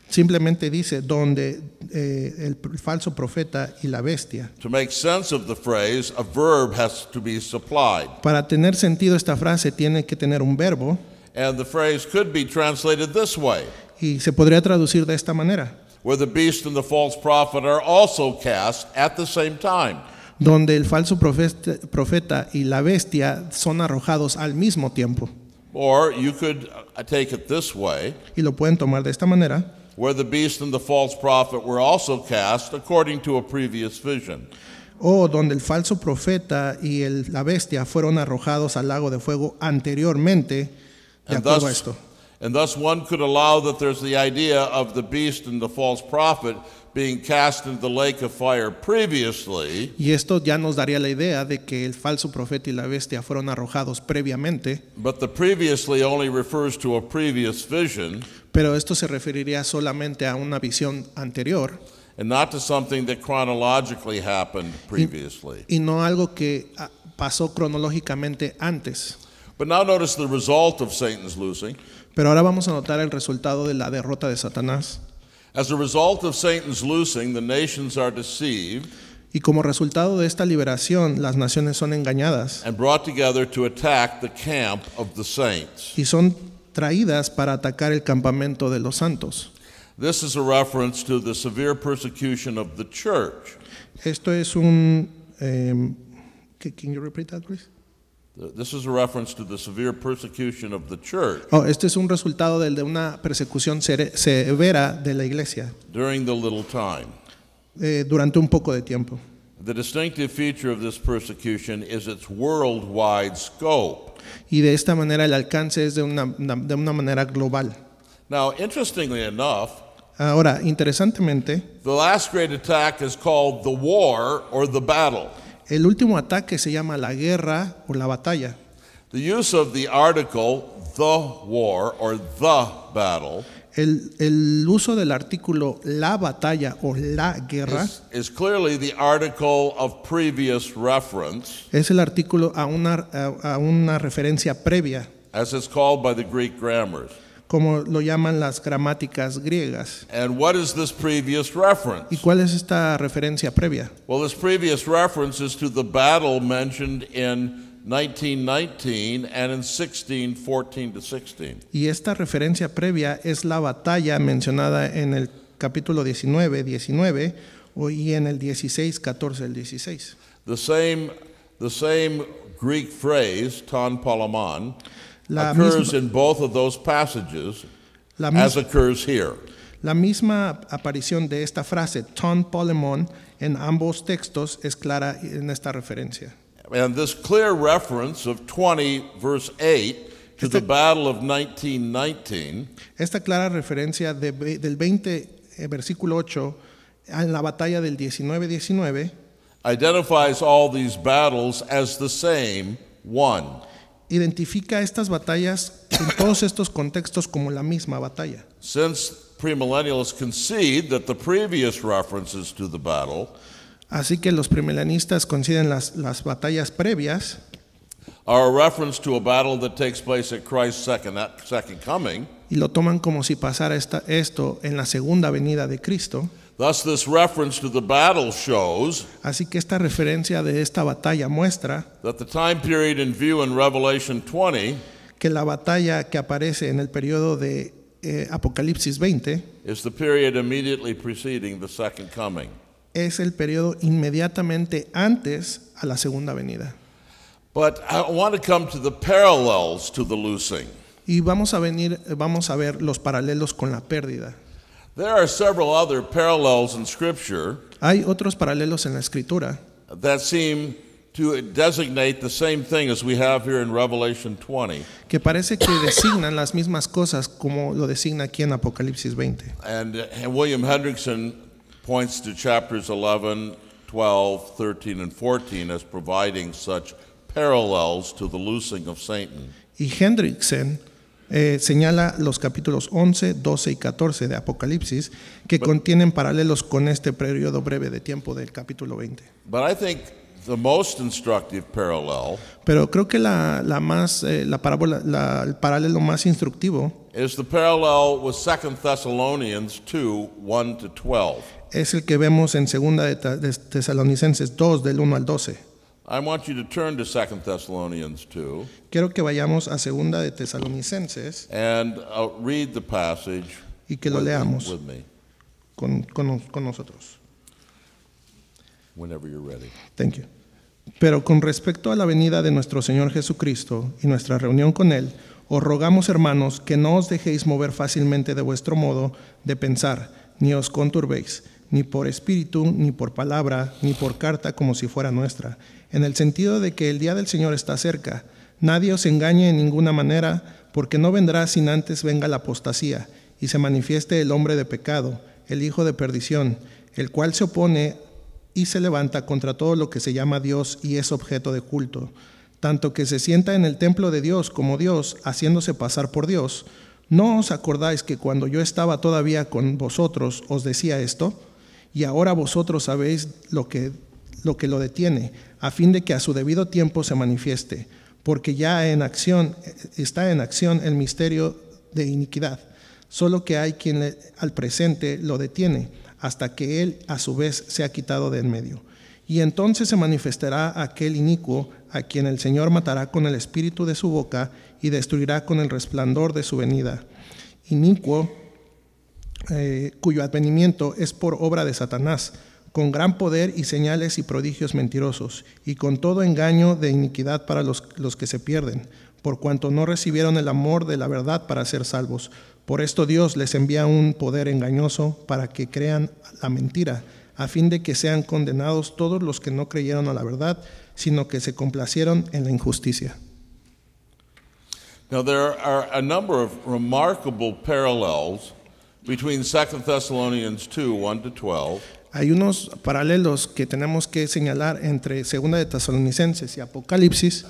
Speaker 2: Simplemente dice donde el falso profeta y la bestia.
Speaker 1: To make sense of the phrase, a verb has to be supplied.
Speaker 2: Para tener sentido esta frase tiene que tener un verbo
Speaker 1: And the phrase could be translated this way,
Speaker 2: y se podría traducir de esta manera.
Speaker 1: where the beast and the false prophet are also cast at the same time.
Speaker 2: Donde el falso profeta y la bestia son arrojados al mismo tiempo.
Speaker 1: Or you could take it this way,
Speaker 2: Y lo pueden tomar de esta manera.
Speaker 1: where the beast and the false prophet were also cast according to a previous vision.
Speaker 2: O donde el falso profeta y la bestia fueron arrojados al lago de fuego anteriormente, de acuerdo a esto.
Speaker 1: And thus one could allow that there's the idea of the beast and the false prophet being cast into the lake of fire previously.
Speaker 2: Y esto ya nos daría la idea de que el falso profeta y la bestia fueron arrojados previamente,
Speaker 1: But the previously only refers to a previous vision
Speaker 2: pero esto se referiría solamente a una visión anterior
Speaker 1: and not to something that chronologically happened previously.
Speaker 2: y no algo que pasó cronológicamente antes.
Speaker 1: But now notice the result of Satan's loosing.
Speaker 2: Pero ahora vamos a notar el resultado de la derrota de Satanás.
Speaker 1: As a result of Satan's loosing, the nations are deceived
Speaker 2: Y como resultado de esta liberación, las naciones son engañadas
Speaker 1: and brought together to attack the camp of the saints.
Speaker 2: y son traídas para atacar el campamento de los santos.
Speaker 1: This is a reference to the severe persecution of the church.
Speaker 2: Esto es un... can you repeat that, please?
Speaker 1: This is a reference to the severe persecution of the church
Speaker 2: Este es un resultado de una persecución severa de la iglesia
Speaker 1: during the little time.
Speaker 2: Durante un poco de tiempo.
Speaker 1: The distinctive feature of this persecution is its worldwide scope.
Speaker 2: Y de esta manera el alcance es de una manera global.
Speaker 1: Now, interestingly enough,
Speaker 2: Ahora, interesantemente,
Speaker 1: the last great attack is called the war or the battle.
Speaker 2: el último ataque se llama la guerra o la batalla.
Speaker 1: The use of the article the war or the battle
Speaker 2: El uso del artículo la batalla o la guerra
Speaker 1: is clearly the article of previous reference,
Speaker 2: es el artículo a una referencia previa,
Speaker 1: as it's called by the Greek grammars.
Speaker 2: como lo llaman las gramáticas griegas.
Speaker 1: And what is this previous reference?
Speaker 2: ¿Y cuál es esta referencia previa?
Speaker 1: Well, this previous reference is to the battle mentioned in 19:19 and in 16:14-16.
Speaker 2: Y esta referencia previa es la batalla mencionada en el capítulo 19 y en el 16:14 al 16.
Speaker 1: The same Greek phrase, ton polemon, occurs in both of those passages as occurs here.
Speaker 2: La misma aparición de esta frase, ton polemon, en ambos textos es clara en esta referencia.
Speaker 1: And this clear reference of 20 verse 8 to the battle of 1919
Speaker 2: Esta clara referencia del 20 versículo 8 en la batalla del 19
Speaker 1: identifies all these battles as the same one.
Speaker 2: identifica estas batallas en todos estos contextos como la misma batalla.
Speaker 1: Since premillennialists concede that the previous references to the battle
Speaker 2: Así que los premilenialistas consideran las batallas previas
Speaker 1: are a reference to a battle that takes place at Christ's second coming.
Speaker 2: y lo toman como si pasara esto en la segunda venida de Cristo.
Speaker 1: Thus, this reference to the battle shows
Speaker 2: Así que esta referencia de esta batalla muestra
Speaker 1: that the time period in view in Revelation 20
Speaker 2: que la batalla que aparece en el periodo de Apocalipsis 20
Speaker 1: is the period immediately preceding the second coming.
Speaker 2: es el periodo inmediatamente antes a la segunda venida.
Speaker 1: But I want to come to the parallels to the loosing.
Speaker 2: Y vamos a ver los paralelos con la pérdida.
Speaker 1: There are several other parallels in Scripture
Speaker 2: Hay otros paralelos en la Escritura
Speaker 1: that seem to designate the same thing as we have here in Revelation 20.
Speaker 2: que parece que designan las mismas cosas como lo designa aquí en Apocalipsis 20.
Speaker 1: And William Hendrickson points to chapters 11, 12, 13, and 14 as providing such parallels to the loosing of Satan.
Speaker 2: Y Hendrickson señala los capítulos 11, 12 y 14 de Apocalipsis, que contienen paralelos con este periodo breve de tiempo del capítulo 20.
Speaker 1: But I think the most instructive parallel
Speaker 2: Pero creo que el paralelo más instructivo
Speaker 1: is the parallel with 2 Thessalonians 2, 1 to 12.
Speaker 2: es el que vemos en 2 de Tesalonicenses 2, del 1 al 12.
Speaker 1: I want you to turn to 2 Thessalonians 2
Speaker 2: Quiero que vayamos a 2 de Tesalonicenses
Speaker 1: and read the passage
Speaker 2: y que lo leamos
Speaker 1: with me
Speaker 2: con nosotros.
Speaker 1: whenever you're ready.
Speaker 2: Thank you. Pero con respecto a la venida de nuestro Señor Jesucristo y nuestra reunión con Él, os rogamos, hermanos, que no os dejéis mover fácilmente de vuestro modo de pensar, ni os conturbéis, ni por espíritu, ni por palabra, ni por carta como si fuera nuestra, en el sentido de que el día del Señor está cerca. Nadie os engañe en ninguna manera, porque no vendrá sin antes venga la apostasía, y se manifieste el hombre de pecado, el hijo de perdición, el cual se opone y se levanta contra todo lo que se llama Dios y es objeto de culto, tanto que se sienta en el templo de Dios como Dios, haciéndose pasar por Dios. ¿No os acordáis que cuando yo estaba todavía con vosotros os decía esto? Y ahora vosotros sabéis lo que lo detiene, a fin de que a su debido tiempo se manifieste, porque ya está en acción el misterio de iniquidad, solo que hay quien al presente lo detiene, hasta que él a su vez sea quitado de en medio. Y entonces se manifestará aquel inicuo, a quien el Señor matará con el espíritu de su boca y destruirá con el resplandor de su venida. Inicuo, cuyo advenimiento es por obra de Satanás, con gran poder y señales y prodigios mentirosos, y con todo engaño de iniquidad para los que se pierden, por cuanto no recibieron el amor de la verdad para ser salvos. Por esto Dios les envía un poder engañoso para que crean la mentira, a fin de que sean condenados todos los que no creyeron a la verdad, sino que se complacieron en la injusticia.
Speaker 1: Now, there are a number of remarkable parallels between 2 Thessalonians 2, 1 to 12,
Speaker 2: Hay unos paralelos que tenemos que señalar entre 2 de Tesalonicenses y Apocalipsis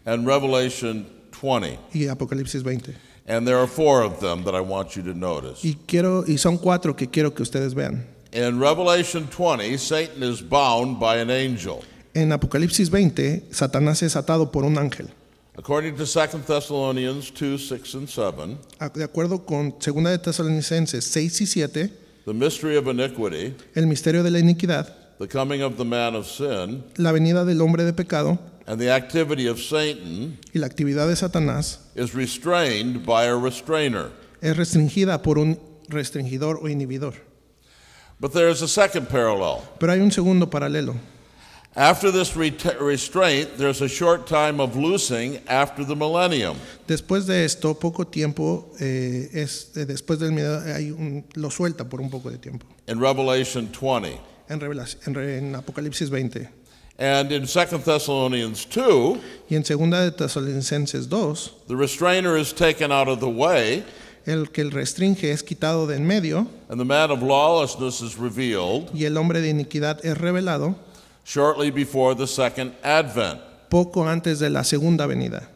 Speaker 1: and Revelation 20.
Speaker 2: y Apocalipsis 20.
Speaker 1: And there are 4 of them that I want you to notice.
Speaker 2: Y son 4 que quiero que ustedes vean.
Speaker 1: In Revelation 20, Satan is bound by an angel.
Speaker 2: En Apocalipsis 20, Satanás es atado por un ángel.
Speaker 1: According to 2 Thessalonians 2, 6 and 7,
Speaker 2: De acuerdo con 2 de Tesalonicenses 6 y 7,
Speaker 1: the mystery of iniquity,
Speaker 2: el misterio de la iniquidad,
Speaker 1: the coming of the man of sin,
Speaker 2: la venida del hombre de pecado
Speaker 1: and the activity of Satan
Speaker 2: y la actividad de Satanás
Speaker 1: is restrained by a restrainer.
Speaker 2: es restringida por un restringidor o inhibidor.
Speaker 1: But there is a second parallel.
Speaker 2: Pero hay un segundo paralelo.
Speaker 1: After this restraint, there's a short time of loosing after the millennium.
Speaker 2: Después de esto, poco tiempo, después del miedo, lo suelta por un poco de tiempo.
Speaker 1: In Revelation 20.
Speaker 2: En Apocalipsis 20.
Speaker 1: And in 2 Thessalonians 2,
Speaker 2: Y en 2 de Tesalonicenses 2,
Speaker 1: the restrainer is taken out of the way,
Speaker 2: el que restringe es quitado de en medio,
Speaker 1: and the man of lawlessness is revealed
Speaker 2: y el hombre de iniquidad es revelado
Speaker 1: shortly before the second advent.
Speaker 2: poco antes de la segunda venida.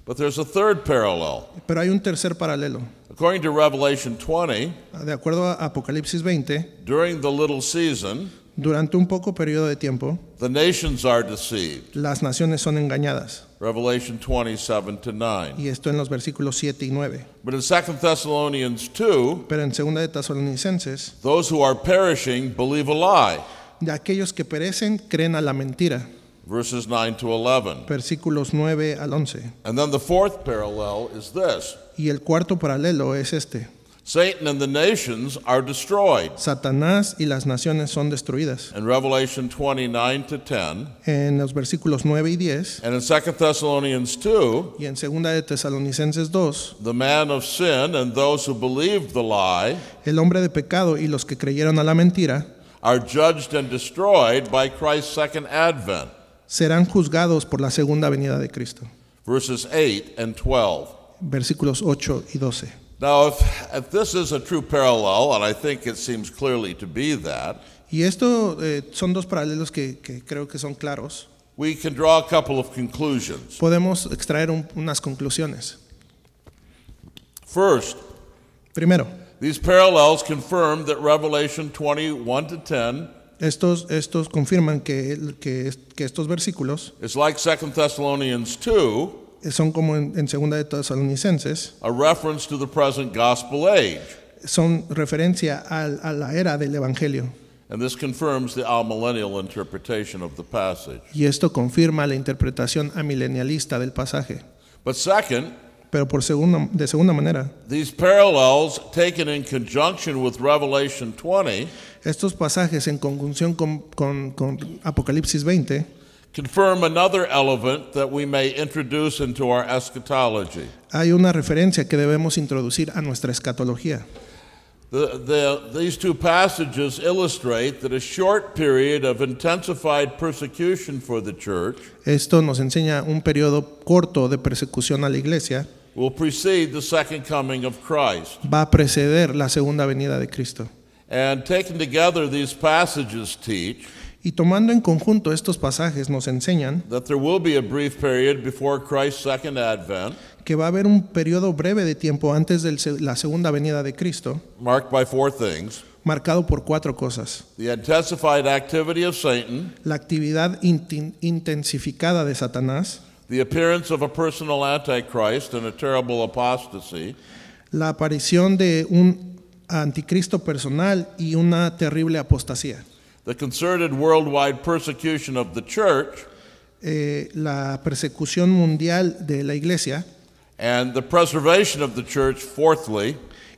Speaker 1: But there's a third parallel.
Speaker 2: Pero hay un tercer paralelo.
Speaker 1: According to Revelation 20,
Speaker 2: De acuerdo a Apocalipsis 20,
Speaker 1: during the little season,
Speaker 2: durante un poco periodo de tiempo,
Speaker 1: the nations are deceived.
Speaker 2: las naciones son engañadas.
Speaker 1: Revelation 27 to 9.
Speaker 2: Y esto en los versículos 7 y 9.
Speaker 1: But in 2 Thessalonians 2,
Speaker 2: Pero en 2 de Tesalonicenses,
Speaker 1: those who are perishing believe a lie.
Speaker 2: de aquellos que perecen creen a la mentira.
Speaker 1: Verses 9 to 11.
Speaker 2: Versículos 9 al 11.
Speaker 1: And then the fourth parallel is this.
Speaker 2: Y el cuarto paralelo es este.
Speaker 1: Satan and the nations are destroyed.
Speaker 2: Satanás y las naciones son destruidas.
Speaker 1: In Revelation 29 to 10.
Speaker 2: En los versículos 9 y 10.
Speaker 1: And in 2 Thessalonians 2,
Speaker 2: Y en 2 de Tesalonicenses 2,
Speaker 1: the man of sin and those who believed the lie
Speaker 2: el hombre de pecado y los que creyeron a la mentira
Speaker 1: are judged and destroyed by Christ's second advent.
Speaker 2: serán juzgados por la segunda venida de Cristo.
Speaker 1: Verses 8 and 12.
Speaker 2: Versículos 8 y 12.
Speaker 1: Now, if this is a true parallel, and I think it seems clearly to be that,
Speaker 2: Y esto son dos paralelos que creo que son claros.
Speaker 1: we can draw a couple of conclusions.
Speaker 2: Podemos extraer unas conclusiones.
Speaker 1: First,
Speaker 2: Primero,
Speaker 1: these parallels confirm that Revelation 21 to 10
Speaker 2: estos confirman que estos versículos
Speaker 1: is like 2 Thessalonians 2,
Speaker 2: son como en segunda de Tesalonicenses,
Speaker 1: a reference to the present gospel age.
Speaker 2: son referencia a la era del Evangelio.
Speaker 1: And this confirms the amillennial interpretation of the passage.
Speaker 2: Y esto confirma la interpretación amilenialista del pasaje.
Speaker 1: But second,
Speaker 2: Pero de segunda manera,
Speaker 1: these parallels taken in conjunction with Revelation 20
Speaker 2: estos pasajes en conjunción con Apocalipsis 20
Speaker 1: confirm another element that we may introduce into our eschatology.
Speaker 2: hay una referencia que debemos introducir a nuestra escatología.
Speaker 1: These two passages illustrate that a short period of intensified persecution for the church
Speaker 2: Esto nos enseña un periodo corto de persecución a la iglesia
Speaker 1: will precede the second coming of Christ.
Speaker 2: va a preceder la segunda venida de Cristo.
Speaker 1: And taken together, these passages teach
Speaker 2: Y tomando en conjunto estos pasajes nos enseñan
Speaker 1: that there will be a brief period before Christ's second advent,
Speaker 2: que va a haber un periodo breve de tiempo antes de la segunda venida de Cristo,
Speaker 1: marked by four things:
Speaker 2: marcado por 4 cosas.
Speaker 1: the intensified activity of Satan,
Speaker 2: La actividad intensificada de Satanás,
Speaker 1: the appearance of a personal antichrist and a terrible apostasy,
Speaker 2: la aparición de un anticristo personal y una terrible apostasía,
Speaker 1: the concerted worldwide persecution of the church,
Speaker 2: la persecución mundial de la iglesia,
Speaker 1: and the preservation of the church, fourthly,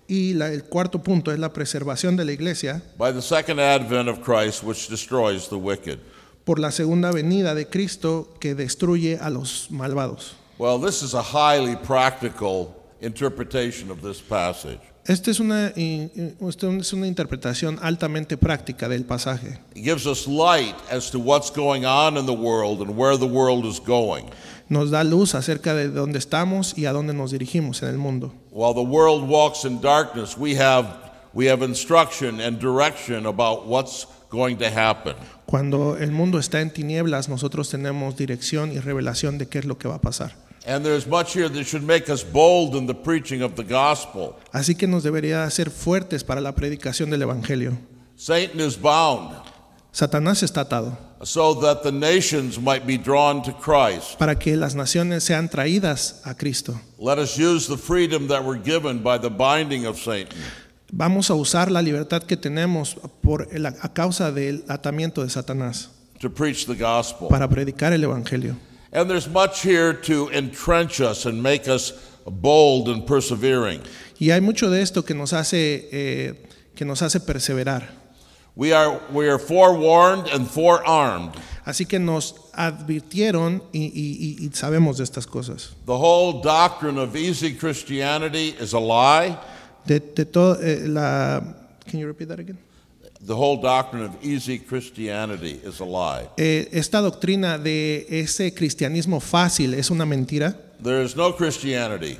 Speaker 2: y el cuarto punto es la preservación de la iglesia
Speaker 1: by the second advent of Christ, which destroys the wicked.
Speaker 2: por la segunda venida de Cristo que destruye a los malvados.
Speaker 1: Well, this is a highly practical interpretation of this passage.
Speaker 2: Esta es una interpretación altamente práctica del pasaje.
Speaker 1: It gives us light as to what's going on in the world and where the world is going.
Speaker 2: Nos da luz acerca de dónde estamos y a dónde nos dirigimos en el mundo.
Speaker 1: While the world walks in darkness, we have instruction and direction about what's going to happen.
Speaker 2: Cuando el mundo está en tinieblas, nosotros tenemos dirección y revelación de qué es lo que va a pasar.
Speaker 1: And there's much here that should make us bold in the preaching of the gospel.
Speaker 2: Así que nos debería hacer fuertes para la predicación del evangelio.
Speaker 1: Satan is bound
Speaker 2: Satanás está atado
Speaker 1: so that the nations might be drawn to Christ.
Speaker 2: para que las naciones sean traídas a Cristo.
Speaker 1: Let us use the freedom that we're given by the binding of Satan
Speaker 2: Vamos a usar la libertad que tenemos a causa del atamiento de Satanás
Speaker 1: to preach the gospel.
Speaker 2: para predicar el evangelio.
Speaker 1: And there's much here to entrench us and make us bold and persevering.
Speaker 2: Y hay mucho de esto que nos hace perseverar.
Speaker 1: We are forewarned and forearmed.
Speaker 2: Así que nos advirtieron y sabemos de estas cosas.
Speaker 1: The whole doctrine of easy Christianity is a lie.
Speaker 2: Can you repeat that again?
Speaker 1: The whole doctrine of easy Christianity is a lie.
Speaker 2: Esta doctrina de ese cristianismo fácil es una mentira.
Speaker 1: There is no Christianity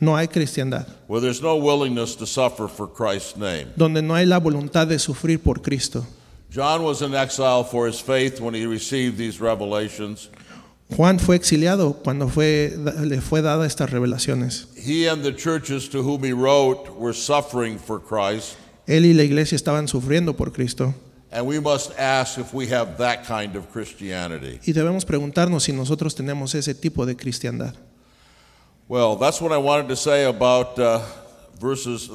Speaker 2: No hay cristiandad
Speaker 1: where there's no willingness to suffer for Christ's name.
Speaker 2: donde no hay la voluntad de sufrir por Cristo.
Speaker 1: John was in exile for his faith when he received these revelations.
Speaker 2: Juan fue exiliado cuando le fue dada estas revelaciones.
Speaker 1: He and the churches to whom he wrote were suffering for Christ.
Speaker 2: Él y la iglesia estaban sufriendo por Cristo.
Speaker 1: And we must ask if we have that kind of Christianity.
Speaker 2: Y debemos preguntarnos si nosotros tenemos ese tipo de cristiandad.
Speaker 1: Well, that's what I wanted to say about verses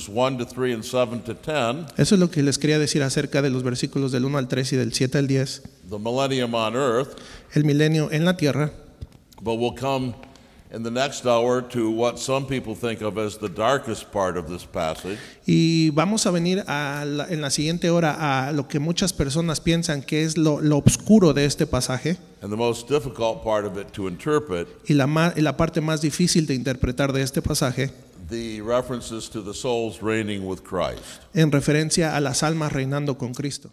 Speaker 1: 1 to 3 and 7 to 10.
Speaker 2: Eso es lo que les quería decir acerca de los versículos del 1 al 3 y del 7 al 10.
Speaker 1: The millennium on earth.
Speaker 2: El milenio en la tierra.
Speaker 1: But we'll come in the next hour to what some people think of as the darkest part of this passage.
Speaker 2: Y vamos a venir en la siguiente hora a lo que muchas personas piensan que es lo oscuro de este pasaje.
Speaker 1: And the most difficult part of it to interpret.
Speaker 2: Y la parte más difícil de interpretar de este pasaje.
Speaker 1: The references to the souls reigning with Christ.
Speaker 2: En referencia a las almas reinando con Cristo.